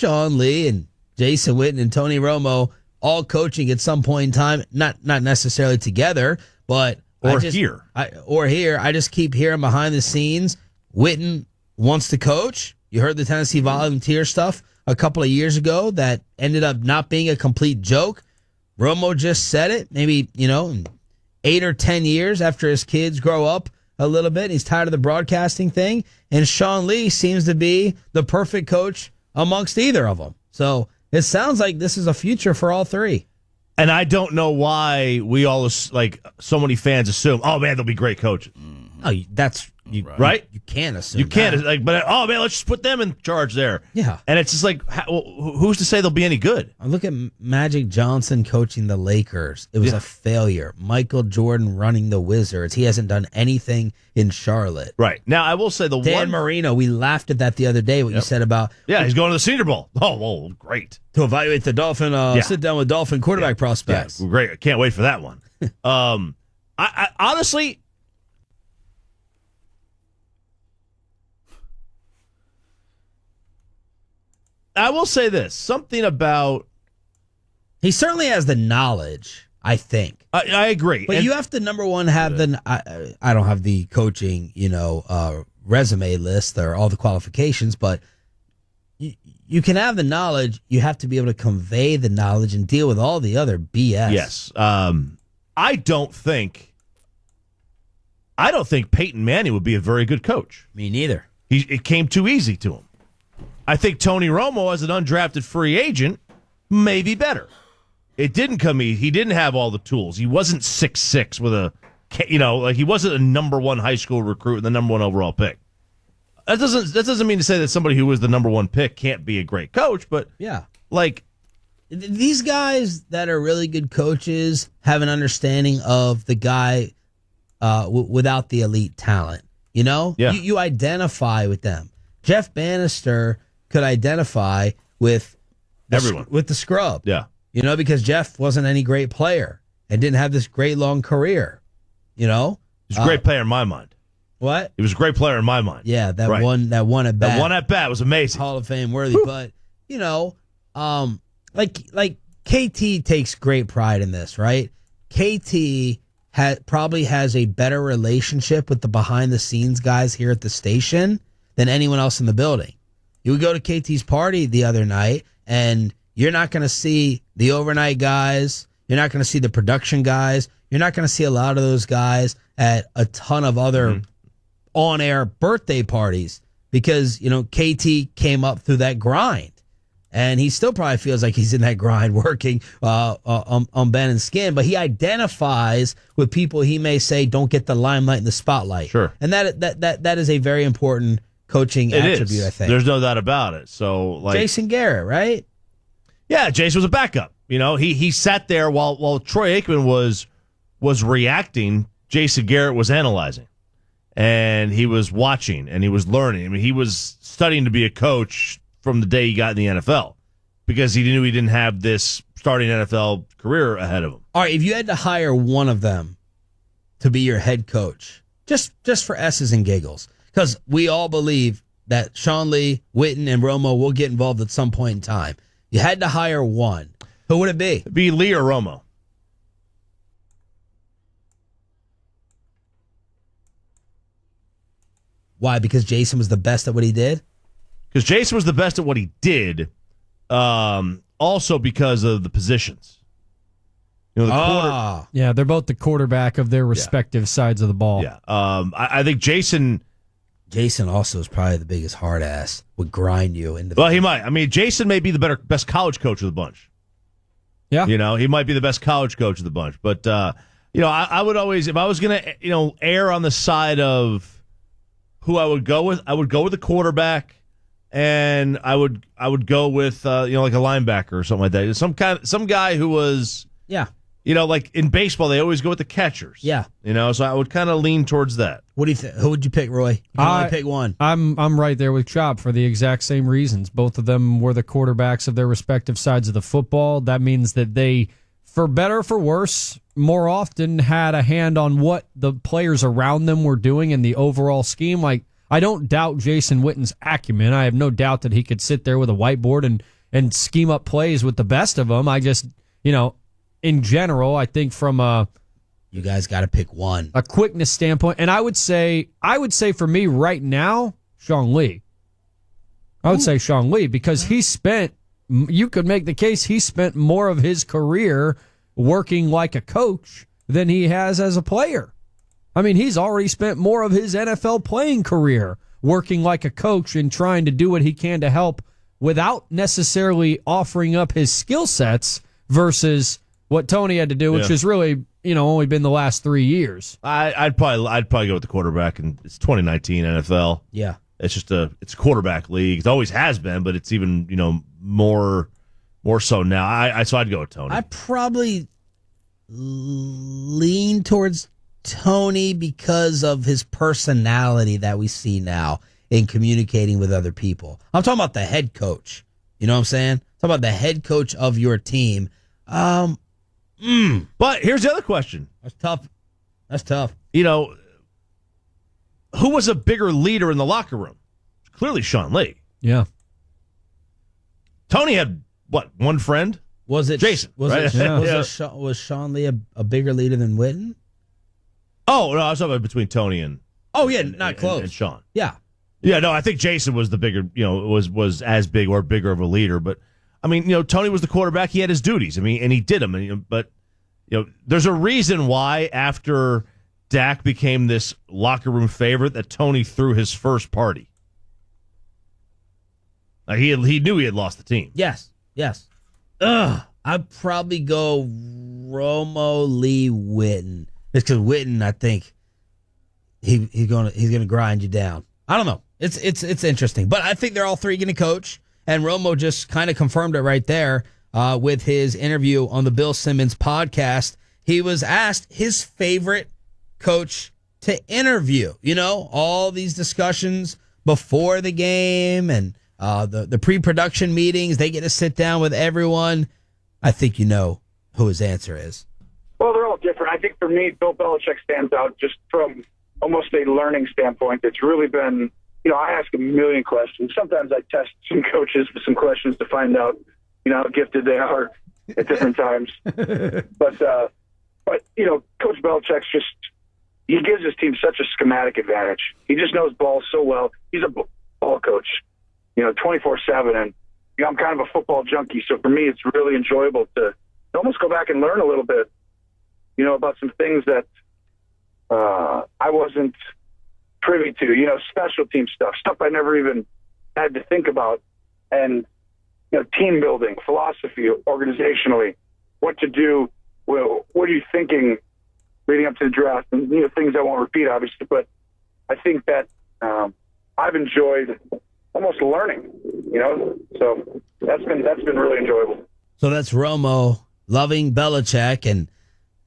Sean Lee and Jason Witten and Tony Romo all coaching at some point in time, not necessarily together, but I just keep hearing behind the scenes, Witten wants to coach. You heard the Tennessee Volunteer stuff a couple of years ago that ended up not being a complete joke. Romo just said it, maybe, in 8 or 10 years after his kids grow up a little bit. He's tired of the broadcasting thing. And Sean Lee seems to be the perfect coach amongst either of them. So it sounds like this is a future for all three. And I don't know why we all, so many fans assume, oh, man, they'll be great coaches. Oh, that's... right? You can't assume You can't, that. but, oh, man, let's just put them in charge there. Yeah. And it's just who's to say they'll be any good? Look at Magic Johnson coaching the Lakers. It was a failure. Michael Jordan running the Wizards. He hasn't done anything in Charlotte. Right. Now, I will say Dan Marino, we laughed at that the other day, what you said about... Yeah, he's going to the Senior Bowl. Oh, great. To evaluate the Dolphin, sit down with Dolphin quarterback prospects. Yeah, great. I can't wait for that one. I honestly... I will say this, something about... He certainly has the knowledge, I think. I agree. But you have to, number one, have I don't have the coaching, resume list or all the qualifications, but you can have the knowledge. You have to be able to convey the knowledge and deal with all the other BS. Yes. I don't think Peyton Manning would be a very good coach. Me neither. It came too easy to him. I think Tony Romo, as an undrafted free agent, may be better. It didn't come easy. He didn't have all the tools. He wasn't 6'6" with he wasn't a number one high school recruit and the number one overall pick. That doesn't mean to say that somebody who was the number one pick can't be a great coach, but yeah, these guys that are really good coaches have an understanding of the guy without the elite talent. Yeah. You identify with them. Jeff Bannister could identify with everyone, with the scrub. Yeah. Because Jeff wasn't any great player and didn't have this great long career. He was a great player in my mind. What? He was a great player in my mind. Yeah, that one at bat. That one at bat was amazing. Hall of Fame worthy. Woo. But, like KT takes great pride in this, right? KT probably has a better relationship with the behind-the-scenes guys here at the station than anyone else in the building. You would go to KT's party the other night, and you're not going to see the overnight guys. You're not going to see the production guys. You're not going to see a lot of those guys at a ton of other on-air birthday parties because, KT came up through that grind. And he still probably feels like he's in that grind working on Ben and Skin, but he identifies with people he may say don't get the limelight and the spotlight. Sure. And that is a very important coaching attribute, I think. There's no doubt about it. So, Jason Garrett, right? Yeah, Jason was a backup. He sat there while Troy Aikman was reacting. Jason Garrett was analyzing, and he was watching, and he was learning. I mean, he was studying to be a coach from the day he got in the NFL because he knew he didn't have this starting NFL career ahead of him. All right, if you had to hire one of them to be your head coach, just for S's and giggles, because we all believe that Sean Lee, Witten, and Romo will get involved at some point in time. You had to hire one. Who would it be? It'd be Lee or Romo. Why? Because Jason was the best at what he did? Because Jason was the best at what he did. Also because of the positions. Yeah, they're both the quarterback of their respective sides of the ball. Yeah. I think Jason also is probably the biggest hard ass. Would grind you into. Well, he might. I mean, Jason may be the best college coach of the bunch. Yeah. He might be the best college coach of the bunch. But I would always, if I was gonna err on the side of who I would go with, I would go with the quarterback. And I would go with like a linebacker or something like that. Some guy who was like in baseball they always go with the catchers. Yeah. So I would kind of lean towards that. What do you think? Who would you pick, Roy? You can only pick one. I'm right there with Chop for the exact same reasons. Both of them were the quarterbacks of their respective sides of the football. That means that they, for better or for worse, more often had a hand on what the players around them were doing in the overall scheme. Like I don't doubt Jason Witten's acumen. I have no doubt that he could sit there with a whiteboard and scheme up plays with the best of them. I just, in general, I think from you guys got to pick one. A quickness standpoint, and I would say for me right now, Sean Lee. I would say Sean Lee because you could make the case he spent more of his career working like a coach than he has as a player. I mean, he's already spent more of his NFL playing career working like a coach and trying to do what he can to help without necessarily offering up his skill sets versus what Tony had to do, which is really, only been the last 3 years. I'd probably go with the quarterback, and it's 2019 NFL. Yeah. It's just it's a quarterback league. It always has been, but it's even, more so now. So I'd go with Tony. I probably lean towards Tony because of his personality that we see now in communicating with other people. I'm talking about the head coach. You know what I'm saying? I'm talking about the head coach of your team. But here's the other question. That's tough. Who was a bigger leader in the locker room? Clearly Sean Lee. Yeah. Tony had, one friend? Was it Jason? Was Sean Lee a bigger leader than Witten? Oh, no, I was talking about between Tony and... Oh, yeah, not close. And Sean. Yeah. Yeah, no, I think Jason was the bigger, was as big or bigger of a leader. But, I mean, Tony was the quarterback. He had his duties. I mean, and he did them. But, there's a reason why after Dak became this locker room favorite that Tony threw his first party. He knew he had lost the team. Yes. I'd probably go Romo, Lee, Witten. It's because Witten, I think he's gonna grind you down. I don't know. It's interesting, but I think they're all three going to coach. And Romo just kind of confirmed it right there with his interview on the Bill Simmons podcast. He was asked his favorite coach to interview. All these discussions before the game and the pre-production meetings. They get to sit down with everyone. I think you know who his answer is. Well, they're all different. I think for me, Bill Belichick stands out just from almost a learning standpoint. It's really been, I ask a million questions. Sometimes I test some coaches with some questions to find out, how gifted they are at different times. But Coach Belichick's he gives his team such a schematic advantage. He just knows ball so well. He's a ball coach, 24/7. And I'm kind of a football junkie. So for me, it's really enjoyable to almost go back and learn a little bit, about some things that I wasn't privy to, special team stuff I never even had to think about. And, team building, philosophy, organizationally, what to do. Well, what are you thinking leading up to the draft? And, things I won't repeat, obviously, but I think that I've enjoyed almost learning, so that's been really enjoyable. So that's Romo loving Belichick, and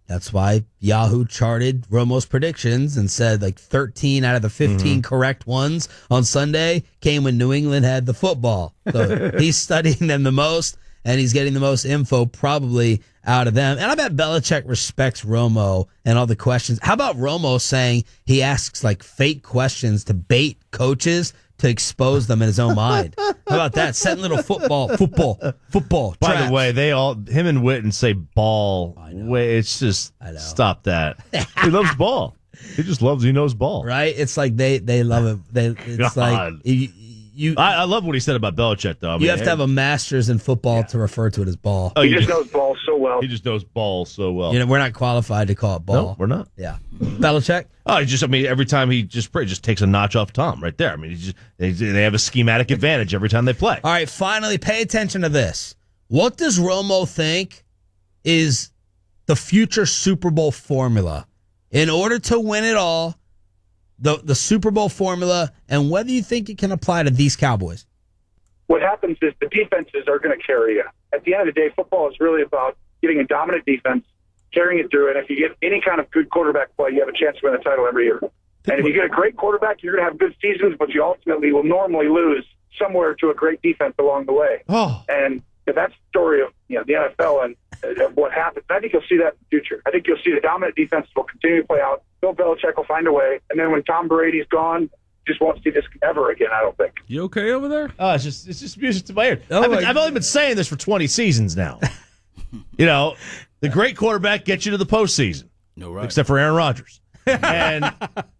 that's why Yahoo charted Romo's predictions and said 13 out of the 15 correct ones on Sunday came when New England had the football. So he's studying them the most, and he's getting the most info probably out of them. And I bet Belichick respects Romo and all the questions. How about Romo saying he asks fake questions to bait coaches to expose them in his own mind? How about that? Setting little football. By traps. the way, him and Witten say ball. It's just, stop that. He loves ball. He knows ball. Right? It's like they love it. It's God. I love what he said about Belichick, though. You have to have a master's in football to refer to it as ball. He just knows ball so well. He just knows ball so well. We're not qualified to call it ball. No, we're not. Yeah. Belichick? Oh, every time he just takes a notch off Tom right there. They have a schematic advantage every time they play. All right, finally, pay attention to this. What does Romo think is the future Super Bowl formula? In order to win it all, the Super Bowl formula, and whether you think it can apply to these Cowboys. What happens is the defenses are going to carry you. At the end of the day, football is really about getting a dominant defense, carrying it through, and if you get any kind of good quarterback play, you have a chance to win the title every year. And if you get a great quarterback, you're going to have good seasons, but you ultimately will normally lose somewhere to a great defense along the way. Oh. And that's the story of the NFL and what happens. I think you'll see that in the future. I think you'll see the dominant defense will continue to play out. Bill Belichick will find a way. And then when Tom Brady's gone, just won't see this ever again, I don't think. You okay over there? Oh, it's just music to my ear. Oh, I've only been saying this for 20 seasons now. The great quarterback gets you to the postseason. No, right. Except for Aaron Rodgers. And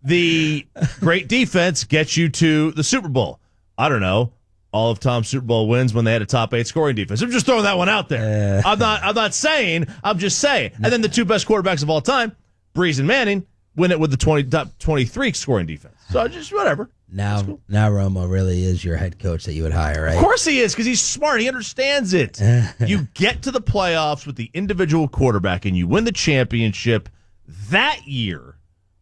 the great defense gets you to the Super Bowl. I don't know. All of Tom's Super Bowl wins when they had a top 8 scoring defense. I'm just throwing that one out there. I'm not saying. I'm just saying. And then the two best quarterbacks of all time, Breeze and Manning, win it with the top 23 scoring defense. So just whatever. Now Romo really is your head coach that you would hire, right? Of course he is, because he's smart. He understands it. You get to the playoffs with the individual quarterback, and you win the championship that year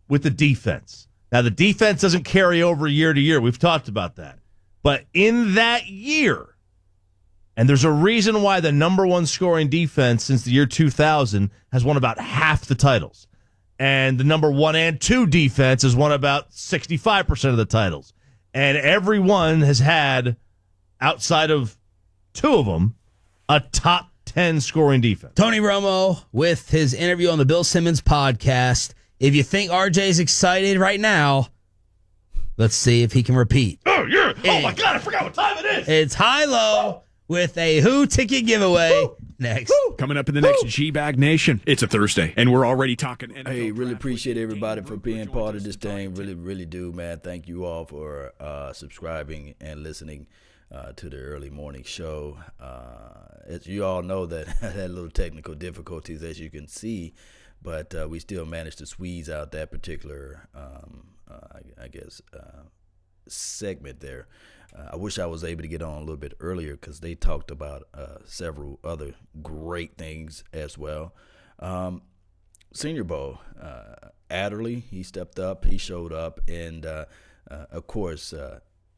with the defense. Now, the defense doesn't carry over year to year. We've talked about that. But in that year, and there's a reason why the number one scoring defense since the year 2000 has won about half the titles. And the number 1 and 2 defense has won about 65% of the titles. And everyone has had, outside of 2 of them, a top 10 scoring defense. Tony Romo with his interview on the Bill Simmons podcast. If you think RJ's excited right now, let's see if he can repeat. Oh, my God, I forgot what time it is. It's High-Low with a Who ticket giveaway next. Coming up in the next G-Bag Nation. It's a Thursday, and we're already talking NFL. Hey, really appreciate everybody for being part of this thing. Really, really do, man. Thank you all for subscribing and listening to the early morning show. As you all know, that had a little technical difficulties, as you can see, but we still managed to squeeze out that particular, segment there. I wish I was able to get on a little bit earlier because they talked about several other great things as well. Senior Bowl, Adderley, he stepped up, he showed up, and of course,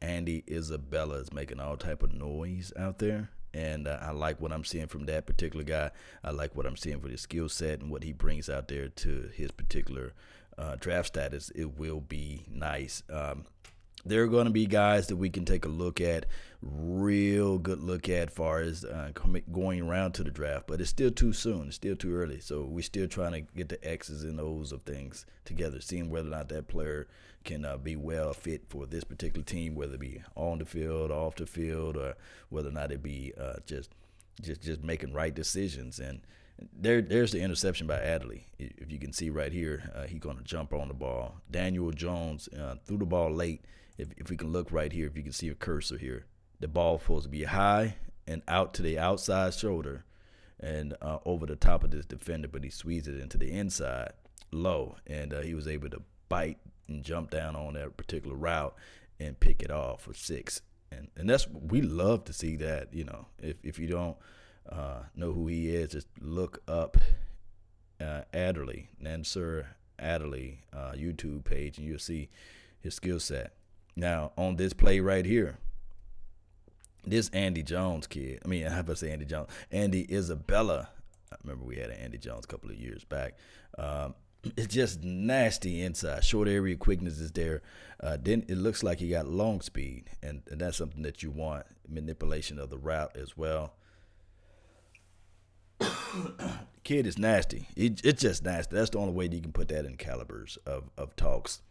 Andy Isabella is making all type of noise out there. And I like what I'm seeing from that particular guy. I like what I'm seeing for his skill set and what he brings out there to his particular draft status. It will be nice. There are going to be guys that we can take a look at, real good look at, far as going around to the draft. But it's still too soon. It's still too early. So we're still trying to get the X's and O's of things together, seeing whether or not that player can be well fit for this particular team, whether it be on the field, off the field, or whether or not it be just making right decisions. And there's the interception by Adderley. If you can see right here, he's going to jump on the ball. Daniel Jones threw the ball late. If we can look right here, if you can see a cursor here, the ball supposed to be high and out to the outside shoulder and over the top of this defender, but he squeezed it into the inside low, and he was able to bite and jump down on that particular route and pick it off for 6. And that's, we love to see that. If you don't know who he is, just look up Adderley, Nansir Adderley YouTube page, and you'll see his skill set. Now, on this play right here, this Andy Jones kid, how about to say Andy Jones? Andy Isabella. I remember we had an Andy Jones a couple of years back. It's just nasty inside. Short area quickness is there. Then it looks like he got long speed, and that's something that you want. Manipulation of the route as well. Kid is nasty. It's just nasty. That's the only way you can put that in calibers of talks.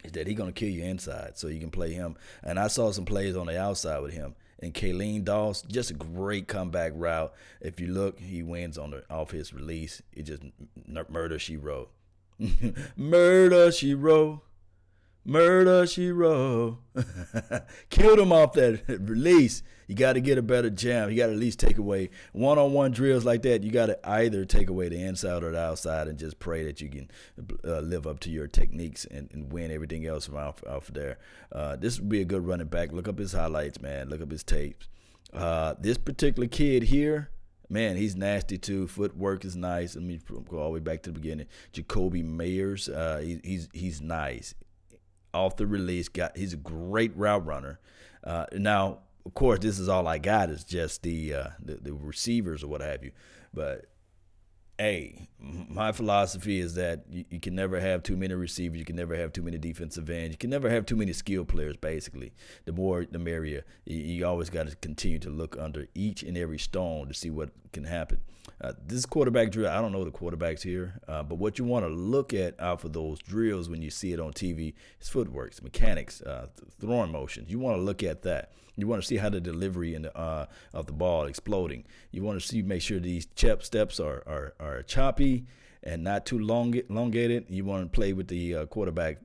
Is that he's going to kill you inside, so you can play him. And I saw some plays on the outside with him. And Kalen Doss, just a great comeback route. If you look, he wins off his release. It just murder, she wrote. Murder, she wrote. Murder, she wrote. Killed him off that release. You got to get a better jam. You got to at least take away one-on-one drills like that. You got to either take away the inside or the outside and just pray that you can live up to your techniques and win everything else from off there. This would be a good running back. Look up his highlights, man. Look up his tapes. This particular kid here, man, he's nasty too. Footwork is nice. Let me go all the way back to the beginning. Jacoby Mayers, he's nice. Off the release, he's a great route runner. Now, of course, this is all I got is just the receivers or what have you. But Hey, my philosophy is that you can never have too many receivers. You can never have too many defensive ends. You can never have too many skill players, basically. The more, the merrier. You always got to continue to look under each and every stone to see what can happen. This quarterback drill, I don't know the quarterbacks here, but what you want to look at out for those drills when you see it on TV is footwork, mechanics, throwing motions. You want to look at that. You want to see how the delivery of the ball exploding. You want to make sure these steps are choppy and not too elongated. You want to play with the quarterback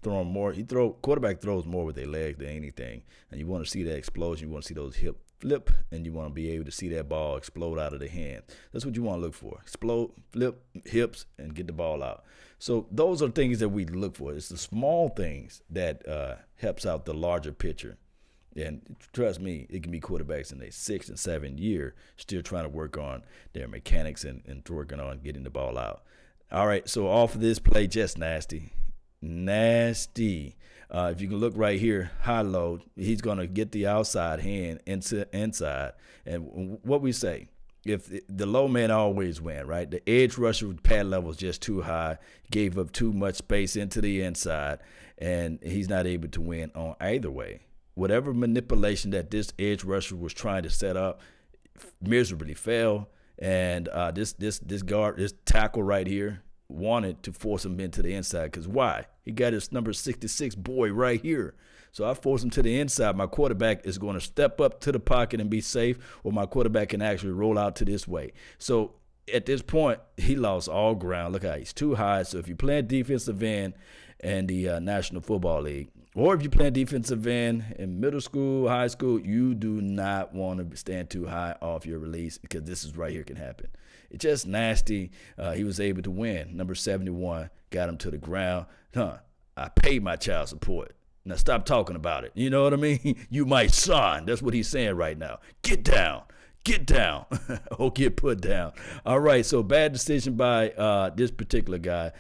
throwing more. Quarterback throws more with their legs than anything, and you want to see that explosion. You want to see those hip flip, and you want to be able to see that ball explode out of the hand. That's what you want to look for. Explode, flip, hips, and get the ball out. So those are things that we look for. It's the small things that helps out the larger picture. And trust me, it can be quarterbacks in their 6th and 7th year still trying to work on their mechanics and working on getting the ball out. All right, so off of this play, just nasty. Nasty. If you can look right here, high low, he's going to get the outside hand inside. And what we say, if the low man always win, right? The edge rusher pad level is just too high, gave up too much space into the inside, and he's not able to win on either way. Whatever manipulation that this edge rusher was trying to set up miserably failed. And this tackle right here wanted to force him into the inside. Because why? He got his number 66 boy right here. So I force him to the inside. My quarterback is going to step up to the pocket and be safe, or my quarterback can actually roll out to this way. So at this point, he lost all ground. Look how he's too high. So if you're playing defensive end in the National Football League, or if you're playing defensive end in middle school, high school, you do not want to stand too high off your release, because this is right here can happen. It's just nasty. He was able to win. Number 71 got him to the ground. I paid my child support. Now stop talking about it. You know what I mean? You my son. That's what he's saying right now. Get down. Get down. Or get put down. All right, so bad decision by this particular guy.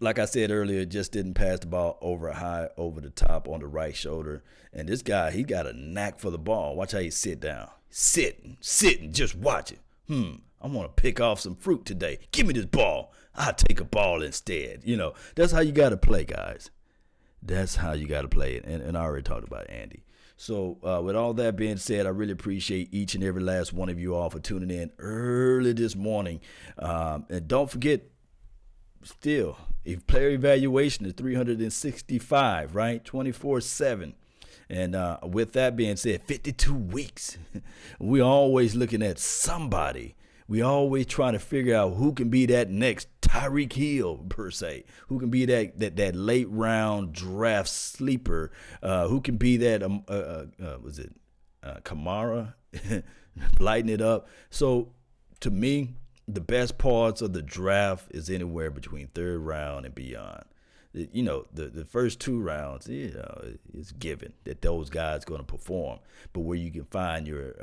Like I said earlier, just didn't pass the ball over the top on the right shoulder. And this guy, he got a knack for the ball. Watch how he sit down. Sitting, just watch it. I'm going to pick off some fruit today. Give me this ball. I'll take a ball instead. You know, that's how you got to play, guys. That's how you got to play it. And I already talked about Andy. So with all that being said, I really appreciate each and every last one of you all for tuning in early this morning. And don't forget, still, if player evaluation is 365, right? 24/7. And with that being said, 52 weeks. We're always looking at somebody. We always trying to figure out who can be that next Tyreek Hill, per se. Who can be that late round draft sleeper? Who can be that, Kamara? Lighten it up. So, to me, the best parts of the draft is anywhere between 3rd round and beyond. You know, the first 2 rounds, it's given that those guys going to perform. But where you can find your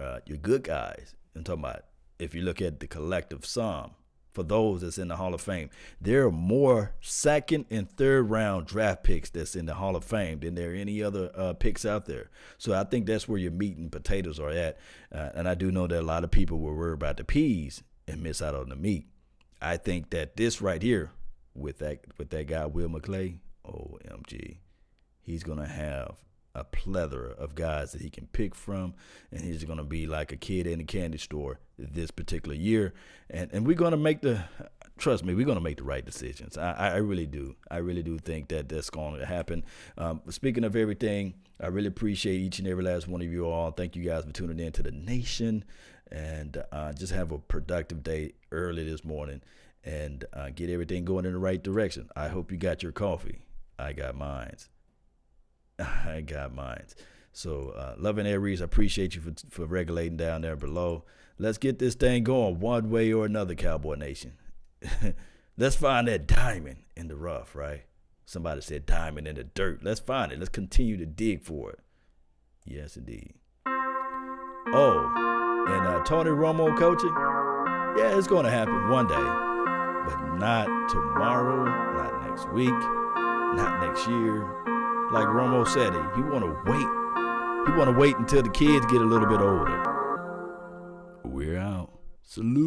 good guys, I'm talking about if you look at the collective sum for those that's in the Hall of Fame, there are more 2nd and 3rd round draft picks that's in the Hall of Fame than there are any other picks out there. So I think that's where your meat and potatoes are at. And I do know that a lot of people will worry about the peas and miss out on the meat. I think that this right here, with that guy Will McClay, OMG, he's gonna have a plethora of guys that he can pick from, and he's gonna be like a kid in a candy store this particular year. And we're gonna trust me, we're gonna make the right decisions. I really do. I really do think that that's going to happen. Speaking of everything, I really appreciate each and every last one of you all. Thank you guys for tuning in to the nation. And just have a productive day early this morning and get everything going in the right direction. I hope you got your coffee. I got mine. So, Love and Aries, I appreciate you for regulating down there below. Let's get this thing going one way or another, Cowboy Nation. Let's find that diamond in the rough, right? Somebody said diamond in the dirt. Let's find it. Let's continue to dig for it. Yes, indeed. And Tony Romo coaching, yeah, it's going to happen one day, but not tomorrow, not next week, not next year. Like Romo said, he want to wait. He want to wait until the kids get a little bit older. We're out. Salute.